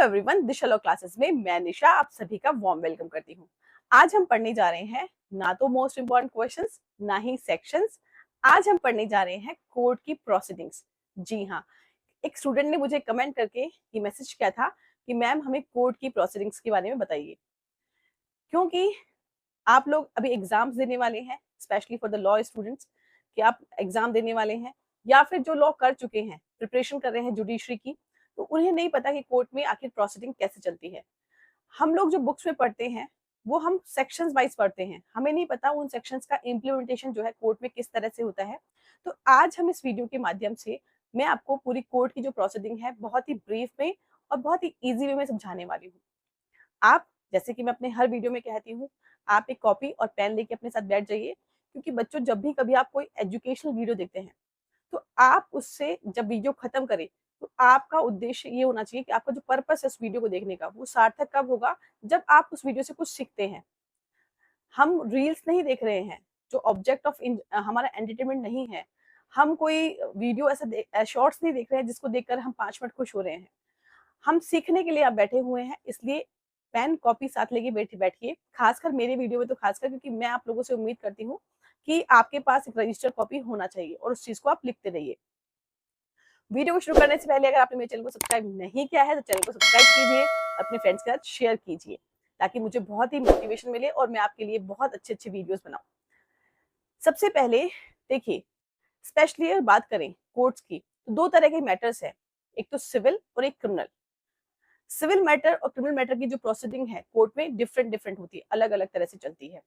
Everyone, दिशा law classes में मैं निशा आप सभी का वार्म वेलकम करती हूँ। आज हम पढ़ने जा रहे हैं ना तो मोस्ट इंपॉर्टेंट क्वेश्चंस, ना ही सेक्शंस। आज हम पढ़ने जा रहे हैं कोर्ट की प्रोसीडिंग्स। जी हाँ, एक स्टूडेंट ने मुझे कमेंट करके ये मैसेज किया था कि मैम हमें कोर्ट की प्रोसीडिंग्स के बारे में बताइए, क्योंकि आप लोग अभी एग्जाम्स देने वाले हैं, specially for the law students, कि आप एग्जाम देने वाले हैं या फिर जो लॉ कर चुके हैं, प्रिपरेशन कर रहे हैं जुडिशरी की, तो उन्हें नहीं पता कि कोर्ट में आखिर प्रोसीडिंग कैसे चलती है। हम लोग जो बुक्स में पढ़ते हैं वो हम सेक्शंस वाइज पढ़ते हैं, हमें नहीं पता उन सेक्शंस का इम्प्लीमेंटेशन जो है कोर्ट में किस तरह से होता है। तो आज हम इस वीडियो के माध्यम से मैं आपको पूरी कोर्ट की जो प्रोसीडिंग है बहुत ही ब्रीफ में और बहुत ही इजी वे में समझाने वाली हूँ। आप, जैसे कि मैं अपने हर वीडियो में कहती हूँ, आप एक कॉपी और पेन लेके अपने साथ बैठ जाइए, क्योंकि बच्चों जब भी कभी आप कोई एजुकेशनल वीडियो देखते हैं तो आप उससे जब वीडियो खत्म करें तो आपका उद्देश्य ये होना चाहिए कि आपका जो पर्पस है उस वीडियो को देखने का वो सार्थक कब होगा, जब आप उस वीडियो से कुछ सीखते हैं। हम रील्स नहीं देख रहे हैं जो ऑब्जेक्ट ऑफ हमारा एंटरटेनमेंट नहीं है। हम कोई वीडियो ऐसा शॉर्ट्स नहीं देख रहे हैं जिसको देखकर हम 5 मिनट खुश हो रहे हैं। हम सीखने के लिए आप बैठे हुए हैं, इसलिए पेन कॉपी साथ लेके बैठिए, खासकर मेरे वीडियो में तो खासकर, क्योंकि मैं आप लोगों से उम्मीद करती हूँ कि आपके पास एक रजिस्टर कॉपी होना चाहिए और उस चीज को आप लिखते रहिए। वीडियो को शुरू करने से पहले अगर आपने मेरे चैनल को सब्सक्राइब नहीं किया है तो चैनल को सब्सक्राइब कीजिए, अपने फ्रेंड्स के साथ शेयर कीजिए, ताकि मुझे बहुत ही मोटिवेशन मिले और मैं आपके लिए बहुत अच्छे अच्छे वीडियोस बनाऊं। सबसे पहले देखिए, स्पेशली अगर बात करें कोर्ट्स की तो दो तरह के मैटर्स है, एक तो सिविल और एक क्रिमिनल। सिविल मैटर और क्रिमिनल मैटर की जो प्रोसीडिंग है कोर्ट में डिफरेंट डिफरेंट होती है, अलग अलग तरह से चलती है।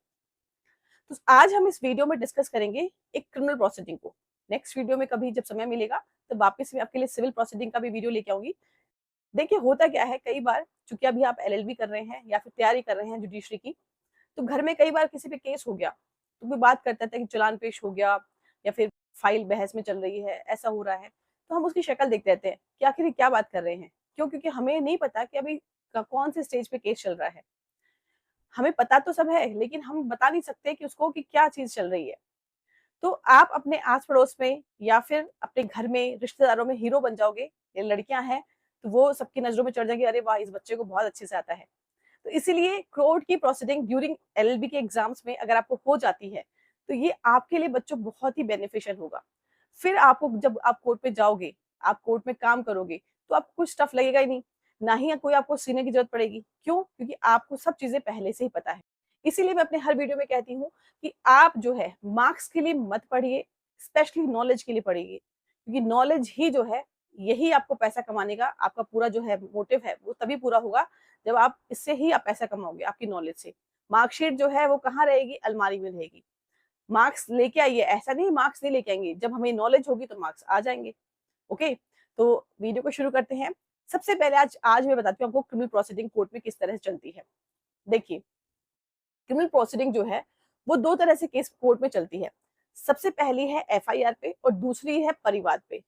तो आज हम इस वीडियो में डिस्कस करेंगे एक क्रिमिनल प्रोसीडिंग को। नेक्स्ट वीडियो में कभी जब समय मिलेगा तो वापस मैं आपके लिए सिविल प्रोसीडिंग का भी वीडियो लेके आऊंगी। देखिए, होता क्या है, कई बार चूंकि अभी आप एलएलबी कर रहे हैं या फिर तैयारी कर रहे हैं जुडिशरी की, तो घर में कई बार किसी पे केस हो गया तो कोई बात करता था कि चालान पेश हो गया या फिर फाइल बहस में चल रही है, ऐसा हो रहा है, तो हम उसकी शक्ल देखते रहते हैं कि आखिर क्या बात कर रहे हैं। क्यों? क्योंकि हमें नहीं पता कि अभी कौन से स्टेज पे केस चल रहा है। हमें पता तो सब है लेकिन हम बता नहीं सकते कि उसको कि क्या चीज चल रही है। तो आप अपने आस पड़ोस में या फिर अपने घर में रिश्तेदारों में हीरो बन जाओगे। ये लड़कियां हैं तो वो सबकी नजरों में चढ़ जाएंगी, अरे वाह इस बच्चे को बहुत अच्छे से आता है। तो इसीलिए कोर्ट की प्रोसीडिंग ड्यूरिंग एलएलबी के एग्जाम्स में अगर आपको हो जाती है तो ये आपके लिए बच्चों बहुत ही बेनिफिशियल होगा। फिर आपको जब आप कोर्ट पे जाओगे, आप कोर्ट में काम करोगे, तो आपको कुछ टफ लगेगा ही नहीं, ना ही कोई आपको सीखने की जरूरत पड़ेगी। क्यों? क्योंकि आपको सब चीजें पहले से ही पता है। इसीलिए मैं अपने हर वीडियो में कहती हूँ कि आप जो है मार्क्स के लिए मत पढ़िए, स्पेशली नॉलेज के लिए पढ़िए, क्योंकि नॉलेज ही जो है यही आपको पैसा कमाने का आपका पूरा जो है मोटिव है वो तभी पूरा होगा जब आप इससे ही आप पैसा कमाओगे, आपकी नॉलेज से। मार्कशीट जो है वो कहाँ रहेगी? अलमारी में रहेगी। मार्क्स लेके आइए, ऐसा नहीं मार्क्स नहीं लेके आएंगे, जब हमें नॉलेज होगी तो मार्क्स आ जाएंगे। ओके, तो वीडियो को शुरू करते हैं। सबसे पहले आज मैं बताती हूँ आपको क्रिमिनल प्रोसीडिंग कोर्ट में किस तरह से चलती है। देखिए, क्रिमिनल प्रोसीडिंग जो है वो दो तरह से केस कोर्ट में चलती है। सबसे पहली है एफआईआर पे और दूसरी है परिवाद पे।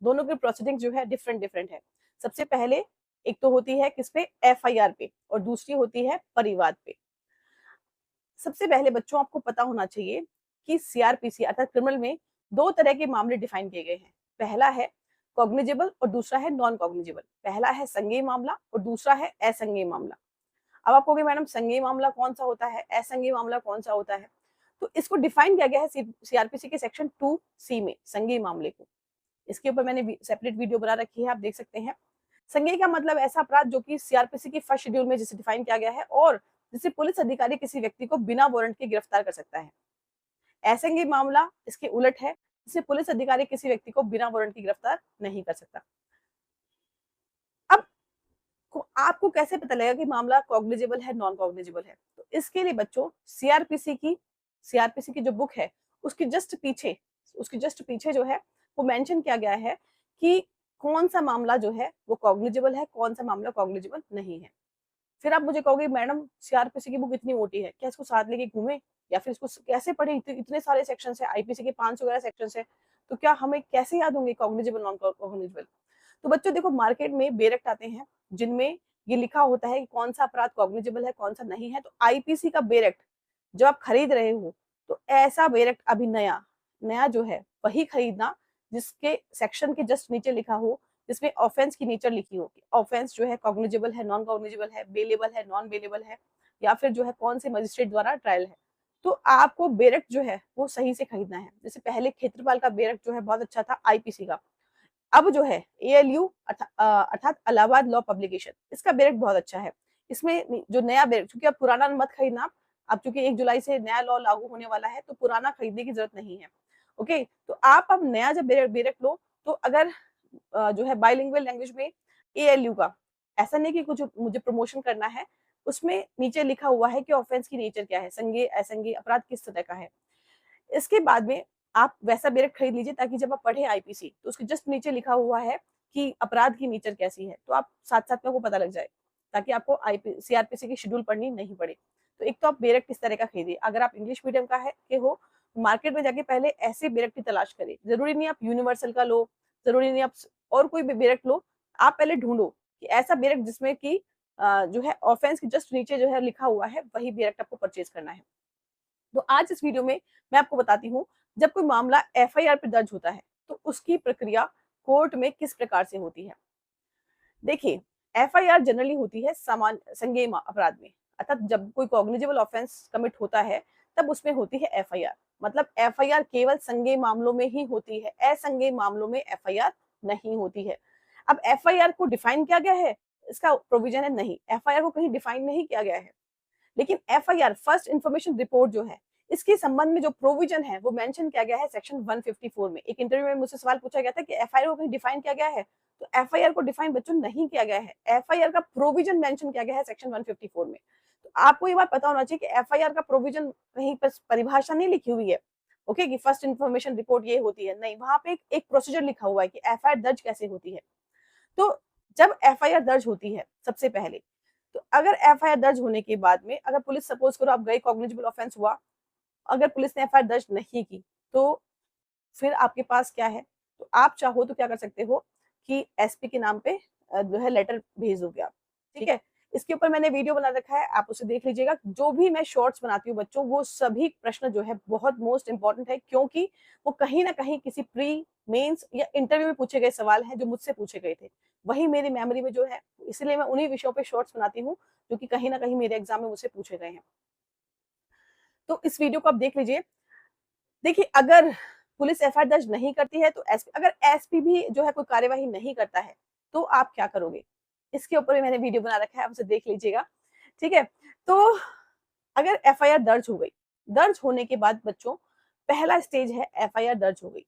दोनों की प्रोसीडिंग जो है डिफरेंट डिफरेंट है। सबसे पहले एक तो होती है किस पे? एफआईआर पे, और दूसरी होती है परिवाद पे। सबसे पहले बच्चों आपको पता होना चाहिए कि सीआरपीसी अर्थात क्रिमिनल में दो तरह के मामले डिफाइन किए गए हैं। पहला है कॉग्निजेबल और दूसरा है नॉन कॉग्निजेबल। पहला है संज्ञेय मामला और दूसरा है असंज्ञेय मामला। अब आप कहोगे मैडम संज्ञेय मामला कौन सा होता है, असंज्ञेय मामला कौन सा होता है? तो इसको डिफाइन किया गया है सीआरपीसी के सेक्शन 2C में, संज्ञेय मामले को। इसके ऊपर मैंने सेपरेट वीडियो बना रखी है, आप देख सकते हैं। संज्ञेय का मतलब ऐसा अपराध जो कि सीआरपीसी की फर्स्ट शेड्यूल में जिसे डिफाइन किया गया है और जिसे पुलिस अधिकारी किसी व्यक्ति को बिना वारंट के गिरफ्तार कर सकता है। असंज्ञेय मामला इसके उलट है, जिसे पुलिस अधिकारी किसी व्यक्ति को बिना वारंट की गिरफ्तार नहीं कर सकता। अब आपको कैसे पता लगेगा कि मामला कॉग्निजेबल है नॉन कॉग्निजेबल है? तो इसके लिए बच्चों सीआरपीसी की जो बुक है उसकी जस्ट पीछे जो है वो मेंशन किया गया है कि कौन सा मामला जो है वो कॉग्निजेबल है, कौन सा मामला कॉग्निजेबल नहीं है। फिर आप मुझे कहोगे मैडम सीआरपीसी की बुक इतनी मोटी है, क्या इसको साथ लेके घूमे या फिर इसको कैसे पढ़े? इतने सारे सेक्शन है, आईपीसी के 500 वगैरह सेक्शन है, तो क्या हमें कैसे याद होंगे कॉग्निजेबल नॉन कॉग्निजेबल? तो बच्चों देखो, मार्केट में बेरेक्ट आते हैं जिनमें ये लिखा होता है कि कौन सा अपराध कॉग्निजेबल है कौन सा नहीं है। तो आईपीसी का बेरेक्ट जब आप खरीद रहे हो तो ऐसा बेरेक्ट अभी नया नया जो है वही खरीदना जिसके सेक्शन के जस्ट नीचे लिखा हो जिसमें ऑफेंस की नेचर लिखी होगी, ऑफेंस जो है कॉग्निजेबल है, नॉन कॉग्निजेबल है, बेलेबल है, नॉन बेलेबल है, या फिर जो है कौन से मजिस्ट्रेट द्वारा ट्रायल है। तो आपको बेरक जो है वो सही से खरीदना है। जैसे पहले क्षेत्रपाल का बेरक जो है बहुत अच्छा था आईपीसी का, अब जो है एएलयू अर्थात इलाहाबाद लॉ पब्लिकेशन, इसका बेरक बहुत अच्छा है। इसमें जो नया बेरक, चूंकि अब पुराना मत खरीदना, अब चूंकि 1 जुलाई से नया लॉ लागू होने वाला है तो पुराना खरीदने की जरूरत नहीं है। ओके, तो आप अब नया जब बेरक लो तो अगर जो है बाइलिंगुअल लैंग्वेज में एएलयू का, ऐसा नहीं कि कुछ मुझे प्रमोशन करना है, उसमें नीचे लिखा हुआ है कि ऑफेंस की नेचर क्या है, संज्ञेय असंज्ञेय अपराध किस तरह का है। इसके बाद में आप वैसा बेरक खरीद लीजिए ताकि जब आप पढ़े आईपीसी तो उसके जस्ट नीचे लिखा हुआ है कि अपराध की नेचर कैसी है, तो आप साथ साथ में आपको पता लग जाए, ताकि आपको सीआरपीसी की शेड्यूल पढ़नी नहीं पड़े। तो एक तो आप बेरक किस तरह का खरीदिए, अगर आप इंग्लिश मीडियम का है के हो, मार्केट में जाके पहले ऐसे बेरक की तलाश करें। जरूरी नहीं आप यूनिवर्सल का लो, जरूरी नहीं आप और कोई भी बेरक लो, आप पहले ढूंढो कि ऐसा बेरक जिसमें कि जो है ऑफेंस के जस्ट नीचे जो है लिखा हुआ है वही बेरक आपको परचेज करना है। तो आज इस वीडियो में मैं आपको बताती हूँ, जब कोई मामला एफआईआर पर दर्ज होता है तो उसकी प्रक्रिया कोर्ट में किस प्रकार से होती है। देखिए, एफआईआर जनरली होती है सामान्य संज्ञेय अपराध में, अर्थात जब कोई कॉग्निजेबल ऑफेंस कमिट होता है तब उसमें होती है एफआईआर। मतलब एफआईआर केवल संज्ञेय मामलों में ही होती है, असंज्ञेय मामलों में एफआईआर नहीं होती है। अब एफआईआर को डिफाइन किया गया है, इसका प्रोविजन है नहीं, एफआईआर को कहीं डिफाइन नहीं किया गया है। लेकिन एफआईआर फर्स्ट इंफॉर्मेशन रिपोर्ट जो है, इसके संबंध में जो प्रोविजन है वो मेंशन किया गया है सेक्शन 154 में। एक इंटरव्यू में मुझसे सवाल पूछा गया था कि एफआईआर को कहीं डिफाइन किया गया है, तो एफआईआर को डिफाइन बच्चों नहीं किया गया है, एफआईआर का प्रोविजन मेंशन किया गया है सेक्शन 154 में। तो आपको ये बात पता होना चाहिए कि एफआईआर का प्रोविजन कहीं पर परिभाषा नहीं लिखी हुई है, ओके, कि फर्स्ट इंफॉर्मेशन रिपोर्ट ये होती है, नहीं, वहां पे एक प्रोसीजर लिखा हुआ है कि एफआईआर दर्ज कैसे होती है। तो जब एफआईआर दर्ज होती है सबसे पहले, तो अगर एफआईआर दर्ज होने के बाद में अगर पुलिस, सपोज करो आप गए, कॉग्निजेबल ऑफेंस हुआ, अगर पुलिस ने एफआईआर दर्ज नहीं की तो फिर आपके पास क्या है, तो आप चाहो तो क्या कर सकते हो कि एसपी के नाम पे जो है लेटर भेज दोगे आप, ठीक है। इसके ऊपर मैंने वीडियो बना रखा है, आप उसे देख लीजिएगा। जो भी मैं शॉर्ट्स बनाती हूँ बच्चों, वो सभी प्रश्न जो है बहुत मोस्ट इंपॉर्टेंट है, क्योंकि वो कहीं ना कहीं किसी प्री मेंस या इंटरव्यू में पूछे गए सवाल हैं जो मुझसे पूछे गए थे, वही मेरी मेमोरी में जो है, इसलिए मैं उन्हीं विषयों पे शॉर्ट्स बनाती हूँ जो कि कहीं ना कहीं मेरे एग्जाम में मुझसे पूछे गए हैं। तो इस वीडियो को आप देख लीजिए। देखिए, अगर पुलिस एफआईआर दर्ज नहीं करती है तो एसपी, अगर एसपी भी जो है कोई कार्यवाही नहीं करता है तो आप क्या करोगे, इसके ऊपर भी मैंने वीडियो बना रखा है, आप उसे देख लीजिएगा, ठीक है। तो अगर एफआईआर दर्ज हो गई, दर्ज होने के बाद बच्चों पहला स्टेज है एफआईआर दर्ज हो गई,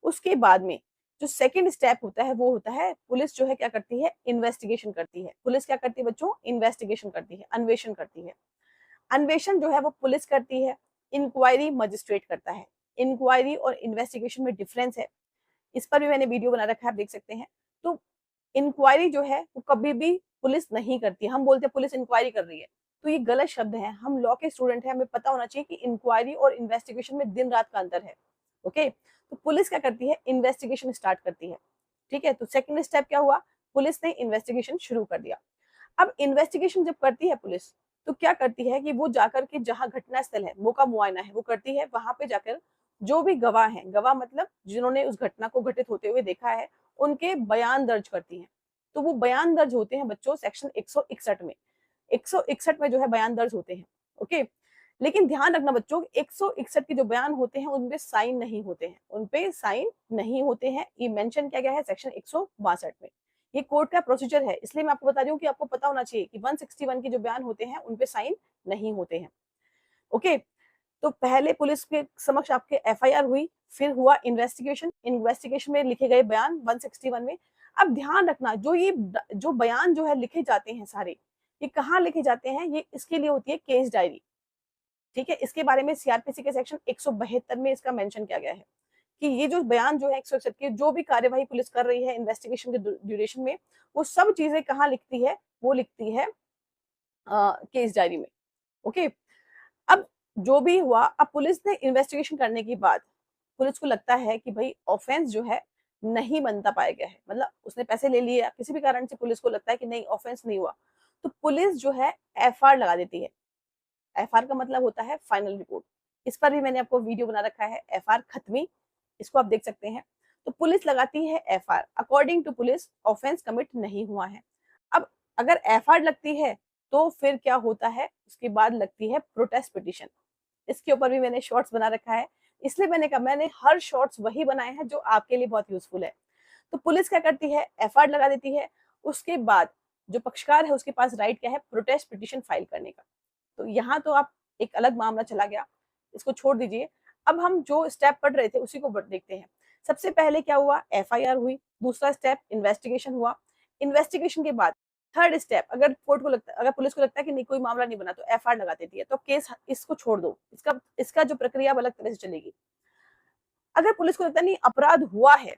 उसके बाद में जो सेकंड स्टेप होता है वो होता है पुलिस जो है क्या करती है, इन्वेस्टिगेशन करती है। पुलिस क्या करती है बच्चों, इन्वेस्टिगेशन करती है, अन्वेषण करती है। अन्वेषण जो है वो पुलिस करती है, इंक्वायरी मजिस्ट्रेट करता है। इंक्वायरी और इन्वेस्टिगेशन में डिफरेंस है, इस पर भी मैंने वीडियो बना रखा है, आप देख सकते हैं। तो इंक्वायरी जो है वो कभी भी पुलिस नहीं करती। हम बोलते हैं पुलिस इंक्वायरी कर रही है, तो ये गलत शब्द है। हम लॉ के स्टूडेंट हैं, हमें पता होना चाहिए कि इंक्वायरी और इन्वेस्टिगेशन में दिन रात का अंतर है, ओके। तो पुलिस क्या करती है, इन्वेस्टिगेशन स्टार्ट करती है, ठीक है। तो सेकंड स्टेप क्या हुआ, पुलिस ने इन्वेस्टिगेशन शुरू कर दिया। अब इन्वेस्टिगेशन जब करती है पुलिस, तो क्या करती है कि वो जाकर के जहां घटना स्थल है, मौका मुआयना है, वो करती है, वहां पे जाकर जो भी गवाह हैं, गवाह मतलब जिन्होंने उस घटना को घटित होते हुए देखा है, उनके बयान दर्ज करती हैं। तो वो बयान दर्ज होते हैं बच्चों सेक्शन 161 में, 161 में जो है बयान दर्ज होते हैं, ओके। लेकिन ध्यान रखना बच्चों, 161 के जो बयान होते हैं उनपे साइन नहीं होते हैं, उनपे साइन नहीं होते हैं, ये मेंशन किया गया है सेक्शन 162 में। ये कोर्ट का प्रोसीजर है, इसलिए मैं आपको बता रही हूँ कि आपको पता होना चाहिए कि 161 के जो बयान होते हैं उनपे साइन नहीं होते हैं, ओके। तो पहले पुलिस के समक्ष आपके एफआईआर हुई, फिर हुआ इन्वेस्टिगेशन, इन्वेस्टिगेशन में लिखे गए बयान 161 में। अब ध्यान रखना, जो बयान जो है लिखे जाते हैं सारे, ये कहाँ लिखे जाते हैं, ये इसके लिए होती है केस डायरी, ठीक है। इसके बारे में सीआरपीसी के सेक्शन 172 में इसका मेंशन किया गया है कि ये जो बयान जो है 161 के, जो भी कार्यवाही पुलिस कर रही है इन्वेस्टिगेशन के ड्यूरेशन में, वो सब चीजें कहाँ लिखती है, वो लिखती है केस डायरी में, ओके। अब जो भी हुआ, अब पुलिस ने इन्वेस्टिगेशन करने के बाद पुलिस को लगता है कि भाई ऑफेंस जो है नहीं बनता पाया गया है, मतलब उसने पैसे ले लिए, किसी भी कारण से पुलिस को लगता है कि नहीं ऑफेंस नहीं हुआ, तो पुलिस जो है एफआर लगा देती है। एफआर का मतलब होता है फाइनल रिपोर्ट। इस पर भी मैंने आपको वीडियो बना रखा है, एफआर खत्मी, इसको आप देख सकते हैं। तो पुलिस लगाती है FIR. According to police offence commit नहीं हुआ है। अब अगर एफआईआर लगती है तो फिर क्या होता है, उसके बाद लगती है प्रोटेस्ट पिटीशन। इसके ऊपर भी मैंने शॉर्ट्स बना रखा है, इसलिए मैंने कहा मैंने हर शॉर्ट्स वही बनाए हैं जो आपके लिए बहुत यूजफुल है। तो पुलिस क्या करती है, एफआईआर लगा देती है। उसके बाद जो पक्षकार है उसके पास राइट क्या है, प्रोटेस्ट पिटीशन फाइल करने का। तो यहाँ तो आप एक अलग मामला चला गया, इसको छोड़ दीजिए। अब हम जो स्टेप पढ़ रहे थे उसी को देखते हैं। सबसे पहले क्या हुआ, एफआईआर हुई। दूसरा स्टेप इन्वेस्टिगेशन हुआ। इन्वेस्टिगेशन के बाद थर्ड स्टेप, अगर कोर्ट को लगता, अगर पुलिस को लगता है कि नहीं कोई मामला नहीं बना तो एफआईआर लगा देती है, तो केस इसको छोड़ दो, इसका इसका जो प्रक्रिया अलग तरह से चलेगी। अगर पुलिस को लगता है नहीं अपराध हुआ है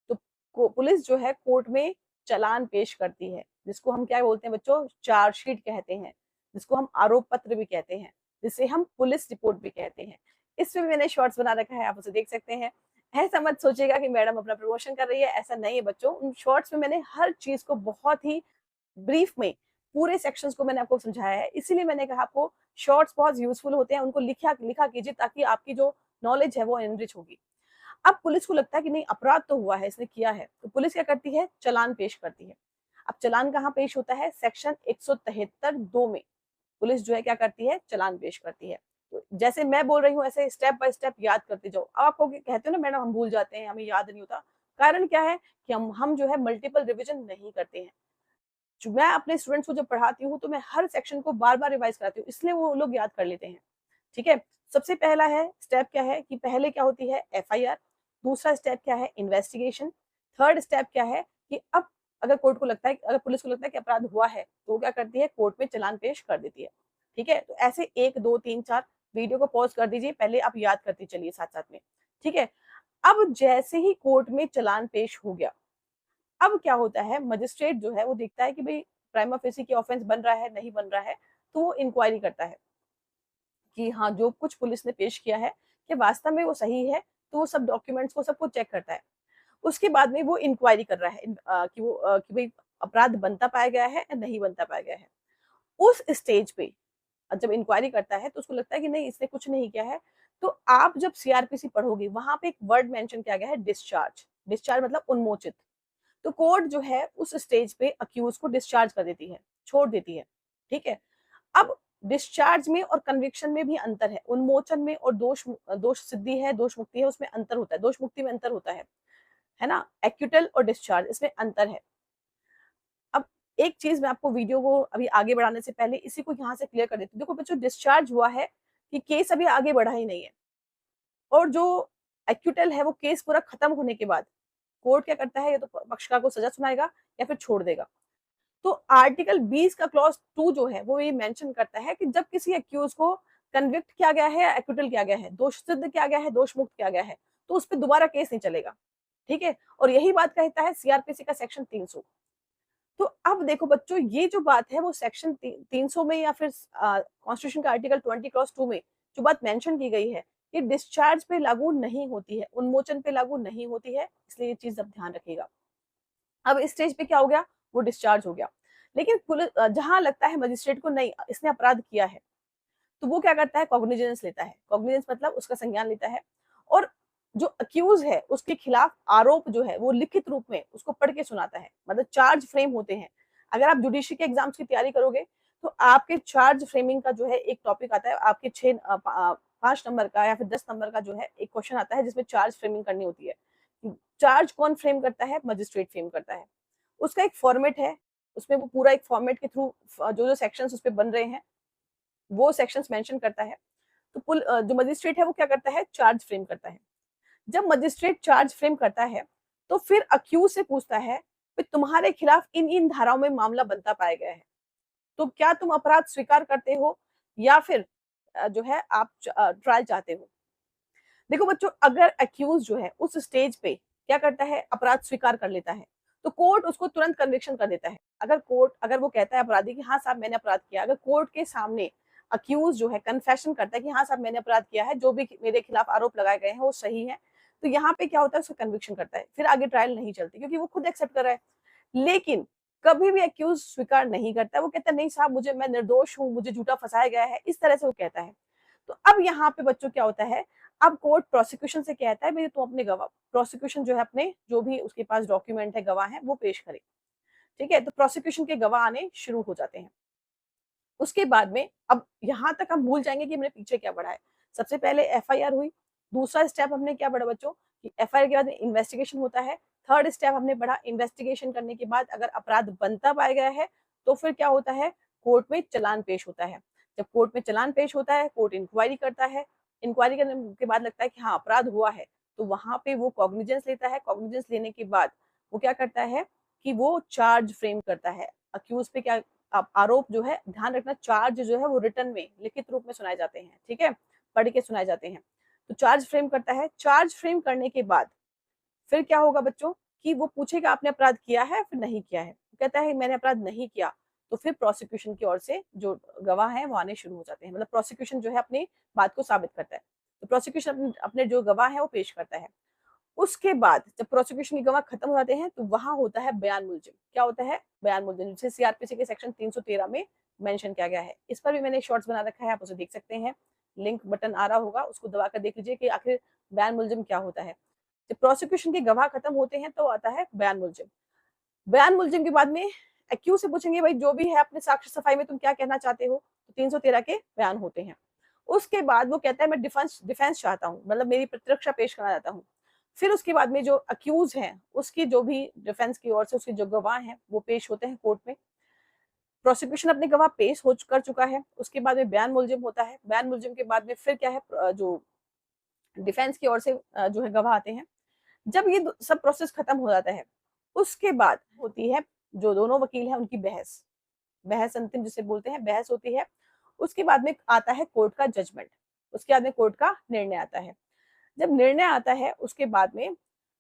तो पुलिस जो है कोर्ट में चालान पेश करती है, जिसको हम क्या बोलते हैं बच्चों, चार्जशीट कहते हैं, जिसको हम आरोप पत्र भी कहते हैं, जिसे हम पुलिस रिपोर्ट भी कहते हैं। इसमें मैंने शॉर्ट्स बना रखा है, आप उसे देख सकते हैं। ऐसा मत सोचिएगा कि मैडम अपना प्रमोशन कर रही है, ऐसा नहीं है बच्चों। उन शॉर्ट्स में मैंने हर चीज को बहुत ही ब्रीफ में, पूरे सेक्शंस को मैंने आपको समझाया है। इसीलिए मैंने कहा आपको शॉर्ट्स बहुत यूजफुल होते हैं, उनको लिखा कीजिए ताकि आपकी जो नॉलेज है वो एनरिच होगी। अब पुलिस को लगता है कि नहीं अपराध तो हुआ है, इसने किया है, तो पुलिस क्या करती है, चालान पेश करती है। अब चालान कहाँ पेश होता है, सेक्शन 173(2) में पुलिस जो है क्या करती है, चालान पेश करती है। तो जैसे मैं बोल रही हूँ ऐसे स्टेप बाय स्टेप याद करते जाओ। अब आपको कहते हो ना मैडम हम भूल जाते हैं, हमें याद नहीं होता। कारण क्या है कि हम जो है मल्टीपल रिविजन नहीं करते हैं। जो मैं अपने स्टूडेंट्स को जब पढ़ाती हूँ तो मैं हर सेक्शन को बार बार रिवाइज कराती हूँ, इसलिए वो लोग याद कर लेते हैं। ठीक है, सबसे पहला है स्टेप क्या है कि पहले क्या होती है, एफआईआर। दूसरा स्टेप क्या है, इन्वेस्टिगेशन। थर्ड स्टेप क्या है कि अब अगर कोर्ट को लगता है, अगर पुलिस को लगता है कि अपराध हुआ है तो वो क्या करती है, कोर्ट में चालान पेश कर देती है। ठीक है, तो ऐसे 1 2 3 4 वीडियो को पॉज कर दीजिए, पहले आप याद करते चलिए साथ साथ में। ठीक है, अब जैसे ही कोर्ट में चालान पेश हो गया, अब क्या होता है, मजिस्ट्रेट जो है वो देखता है कि भाई प्राइमा फेसी की ऑफेंस बन रहा है नहीं बन रहा है, तो वो इंक्वायरी करता है कि हाँ जो कुछ पुलिस ने पेश किया है कि वास्तव में वो सही है। तो वो सब डॉक्यूमेंट्स को सबको चेक करता है। उसके बाद में वो इंक्वायरी कर रहा है कि भाई अपराध बनता पाया गया है या नहीं बनता पाया गया है। उस स्टेज पे जब इंक्वायरी करता है तो उसको लगता है कि नहीं इसने कुछ नहीं किया है, तो आप जब सीआरपीसी पढ़ोगे वहां पे एक वर्ड मेंशन किया गया है, डिस्चार्ज। डिस्चार्ज मतलब उन्मोचित। तो कोर्ट जो है उस स्टेज पे अक्यूज को डिस्चार्ज कर देती है, छोड़ देती है। ठीक है, अब डिस्चार्ज में और कन्विक्शन में भी अंतर है। उन्मोचन में और दोष सिद्धि है, दोष मुक्ति है, उसमें अंतर होता है, दोष मुक्ति में अंतर होता है ना। एक्यूटल और डिस्चार्ज, इसमें अंतर है। अब एक चीज मैं आपको वीडियो को अभी आगे बढ़ाने से पहले इसी को यहाँ से क्लियर कर देती हूँ। देखो बच्चों, डिस्चार्ज हुआ है कि केस अभी आगे बढ़ा ही नहीं है, और जो एक्यूटल है वो केस पूरा खत्म होने के बाद कोर्ट क्या करता है, या तो पक्षकार को सजा सुनाएगा या फिर छोड़ देगा। तो आर्टिकल 20 का क्लॉज 2 जो है वो ये मेंशन करता है कि जब किसी एक्यूज को कन्विक्ट किया गया है, एक्यूटल किया गया है, दोष सिद्ध किया गया है, दोष मुक्त किया गया है, तो उस पर दोबारा केस नहीं चलेगा। ठीक है, और यही बात कहता है सीआरपीसी का सेक्शन 300। तो अब देखो बच्चों, ये जो बात है वो सेक्शन 300 में या फिर कॉन्स्टिट्यूशन का आर्टिकल 20 क्रॉस 2 में जो बात मेंशन की गई है, ये डिस्चार्ज पे लागू नहीं होती है, उन्मोचन पे लागू नहीं होती है। इसलिए ये चीज अब ध्यान रखिएगा। अब इस स्टेज पे क्या हो गया, वो डिस्चार्ज हो गया। लेकिन पुलिस जहां लगता है मजिस्ट्रेट को नहीं इसने अपराध किया है, तो वो क्या करता है, कॉग्निजेंस लेता है। कॉग्निजेंस मतलब उसका संज्ञान लेता है, और जो अक्यूज है उसके खिलाफ आरोप जो है वो लिखित रूप में उसको पढ़ के सुनाता है। मतलब चार्ज फ्रेम होते हैं। अगर आप जुडिशरी के एग्जाम्स की तैयारी करोगे तो आपके चार्ज फ्रेमिंग का जो है एक टॉपिक आता है, आपके 5 नंबर का या फिर 10 नंबर का जो है एक क्वेश्चन आता है जिसमें चार्ज फ्रेमिंग करनी होती है। चार्ज कौन फ्रेम करता है, मजिस्ट्रेट फ्रेम करता है। उसका एक फॉर्मेट है, उसमें वो पूरा एक फॉर्मेट के थ्रू जो जो सेक्शंस उस पे बन रहे हैं वो सेक्शंस मेंशन करता है। तो जो मजिस्ट्रेट है वो क्या करता है, चार्ज फ्रेम करता है। जब मजिस्ट्रेट चार्ज फ्रेम करता है तो फिर अक्यूज से पूछता है कि तुम्हारे खिलाफ इन इन धाराओं में मामला बनता पाया गया है, तो क्या तुम अपराध स्वीकार करते हो या फिर जो है आप ट्रायल चाहते हो। देखो बच्चों, अगर अक्यूज जो है उस स्टेज पे क्या करता है, अपराध स्वीकार कर लेता है, तो कोर्ट उसको तुरंत कन्विक्शन कर देता है। अगर वो कहता है अपराधी कि हाँ साहब मैंने अपराध किया, अगर कोर्ट के सामने अक्यूज जो है कन्फेशन करता है कि हाँ साहब मैंने अपराध किया है, जो भी मेरे खिलाफ आरोप लगाए गए हैं वो सही है, तो यहाँ पे क्या होता है, उसको कन्विक्शन करता है, फिर आगे ट्रायल नहीं चलती क्योंकि वो खुद एक्सेप्ट कर रहा है। लेकिन कभी भी अक्यूज स्वीकार नहीं करता, वो कहता है नहीं साहब मैं निर्दोष हूँ, मुझे झूठा फंसाया गया है, इस तरह से वो कहता है। तो अब यहाँ पे बच्चों क्या होता है, अब कोर्ट प्रोसिक्यूशन से कहता है भाई तुम अपने गवाह, प्रोसिक्यूशन जो है अपने जो भी उसके पास डॉक्यूमेंट है, गवाह है, वो पेश करे। ठीक है, तो प्रोसिक्यूशन के गवाह आने शुरू हो जाते हैं। उसके बाद में अब यहाँ तक हम भूल जाएंगे कि हमने पीछे क्या पढ़ा है। सबसे पहले एफआईआर हुई, दूसरा स्टेप हमने क्या पढ़ा बच्चों कि एफआईआर के बाद इन्वेस्टिगेशन होता है। थर्ड स्टेप हमने पढ़ा इन्वेस्टिगेशन करने के बाद अगर अपराध बनता पाया गया है तो फिर क्या होता है, कोर्ट में चालान पेश होता है। जब कोर्ट में चालान पेश होता है, कोर्ट इंक्वायरी करता है, इंक्वायरी करने के बाद लगता है कि हाँ अपराध हुआ है, तो वहां पे वो कॉग्निजेंस लेता है। कॉग्निजेंस लेने के बाद वो क्या करता है कि वो चार्ज फ्रेम करता है। अक्यूज पे क्या आरोप जो है, ध्यान रखना चार्ज जो है वो रिटर्न में लिखित रूप में सुनाए जाते हैं, ठीक है, पढ़ के सुनाए जाते हैं। तो चार्ज फ्रेम करता है। चार्ज फ्रेम करने के बाद फिर क्या होगा बच्चों कि वो पूछेगा आपने अपराध किया है फिर नहीं किया है, कहता है मैंने अपराध नहीं किया, तो फिर प्रोसिक्यूशन की ओर से जो गवाह है वो आने शुरू हो जाते हैं। मतलब प्रोसिक्यूशन जो है अपनी बात को साबित करता है, तो प्रोसिक्यूशन अपने जो गवाह है वो पेश करता है। उसके बाद जब प्रोसिक्यूशन की गवाह खत्म हो जाते हैं तो वहां होता है बयान मुलजिम। क्या होता है, बयान मुलजिम, जिसे सीआरपीसी के सेक्शन 313 में मेंशन किया गया है। इस पर भी मैंने शॉर्ट्स बना रखा है, आप उसे देख सकते हैं, लिंक बटन आ रहा होगा, उसको दबाकर देख लीजिए कि आखिर बयान मुलजिम क्या होता है। जब प्रोसिक्यूशन के गवाह खत्म होते हैं तो आता है बयान मुलजिम। बयान मुलजिम के बाद में एक्यूज से पूछेंगे भाई जो भी है अपने साक्ष्य सफाई में तुम क्या कहना चाहते हो, तो 313 के बयान होते हैं। उसके बाद वो कहता है मैं डिफेंस डिफेंस चाहता हूँ, मतलब मेरी प्रतिरक्षा पेश करना चाहता हूँ। फिर उसके बाद में जो अक्यूज हैं उसकी जो भी डिफेंस की ओर से उसके जो गवाह हैं वो पेश होते हैं कोर्ट में। प्रोसिक्यूशन अपने गवाह पेश हो कर चुका है, उसके बाद में बयान मुलजिम होता है। बयान मुलजिम के बाद में फिर क्या है, जो डिफेंस की ओर से जो है गवाह आते हैं। जब ये सब प्रोसेस खत्म हो जाता है उसके बाद होती है जो दोनों वकील हैं उनकी बहस, बहस अंतिम जिसे बोलते हैं, बहस होती है। उसके बाद में आता है कोर्ट का जजमेंट, उसके बाद में कोर्ट का निर्णय आता है। जब निर्णय आता है उसके बाद में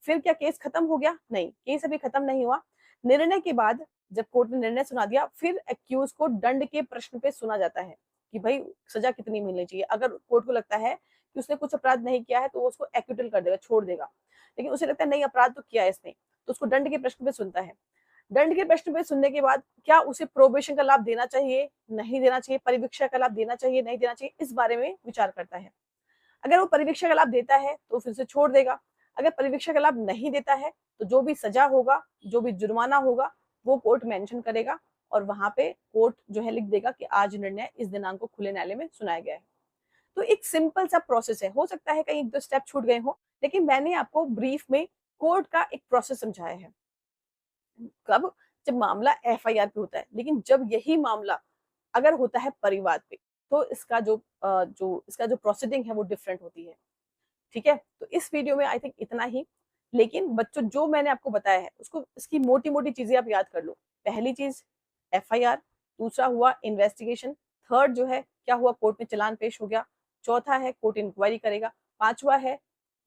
फिर क्या केस खत्म हो गया? नहीं, केस अभी खत्म नहीं हुआ। निर्णय के बाद जब कोर्ट ने निर्णय सुना दिया फिर एक्यूज को दंड के प्रश्न पे सुना जाता है कि भाई सजा कितनी मिलनी चाहिए। अगर कोर्ट को लगता है कि उसने कुछ अपराध नहीं किया है तो वो उसको एक्विटल कर देगा, छोड़ देगा। लेकिन उसे लगता है नहीं अपराध तो किया है इसने, तो उसको दंड के प्रश्न पे सुनता है। दंड के प्रश्न पे सुनने के बाद क्या उसे प्रोबेशन का लाभ देना चाहिए, नहीं देना चाहिए, परिवीक्षा का लाभ देना चाहिए, नहीं देना चाहिए, इस बारे में विचार करता है। अगर वो परिवीक्षा का लाभ देता है तो फिर से छोड़ देगा। अगर परिवीक्षा का लाभ नहीं देता है तो जो भी सजा होगा, जो भी जुर्माना होगा वो कोर्ट मेंशन करेगा और वहां पे कोर्ट जो है लिख देगा कि आज निर्णय इस दिनांक को खुले न्यायालय में सुनाया गया है। तो एक सिंपल सा प्रोसेस है, हो सकता है कहीं एक दो स्टेप छूट गए हो, लेकिन मैंने आपको ब्रीफ में कोर्ट का एक प्रोसेस समझाया है। कब? जब मामला एफआईआर पे होता है, लेकिन जब यही मामला अगर होता है परिवाद पे तो इसका जो प्रोसीडिंग है वो डिफरेंट होती है। ठीक है, तो इस वीडियो में आई थिंक इतना ही। लेकिन बच्चों जो मैंने आपको बताया है उसको, इसकी मोटी मोटी चीजें आप याद कर लो। पहली चीज एफआईआर, दूसरा हुआ इन्वेस्टिगेशन, थर्ड जो है क्या हुआ, कोर्ट में चालान पेश हो गया, चौथा है कोर्ट इंक्वायरी करेगा, पांचवा है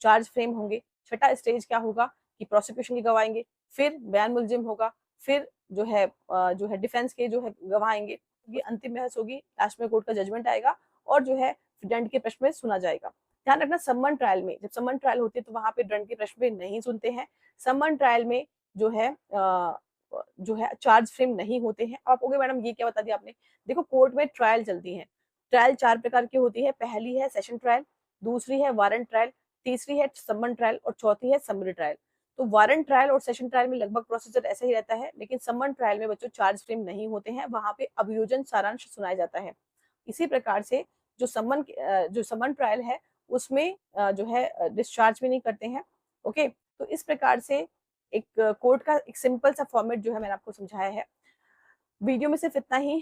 चार्ज फ्रेम होंगे, छठा स्टेज क्या होगा कि प्रोसिक्यूशन के गवाह आएंगे, फिर बयान मुलजिम होगा, फिर जो है डिफेंस के जो है गवाह आएंगे, ये अंतिम बहस होगी, लास्ट में कोर्ट का जजमेंट आएगा और जो है दंड के प्रश्न में सुना जाएगा। ध्यान रखना समन ट्रायल में, जब समन ट्रायल होती है तो वहां पे दंड के प्रश्न पे नहीं सुनते हैं। समन ट्रायल में जो है चार्ज फ्रेम नहीं होते हैं। आप कहोगे मैडम ये क्या बता दिया आपने? देखो कोर्ट में ट्रायल चलती है, ट्रायल 4 प्रकार की होती है। पहली है सेशन ट्रायल, दूसरी है वारंट ट्रायल, तीसरी है समन ट्रायल और चौथी है समरी ट्रायल। तो वारंट ट्रायल और सेशन ट्रायल में लगभग प्रोसीजर ऐसा ही रहता है, लेकिन समन ट्रायल में बच्चों चार्ज फ्रेम नहीं होते हैं, वहां पे अभियोजन सारांश सुनाया जाता है। इसी प्रकार से जो समन ट्रायल है उसमें जो है डिस्चार्ज भी नहीं करते हैं। ओके, तो इस प्रकार से एक कोर्ट का एक सिंपल सा फॉर्मेट जो है मैंने आपको समझाया है। वीडियो में सिर्फ इतना ही।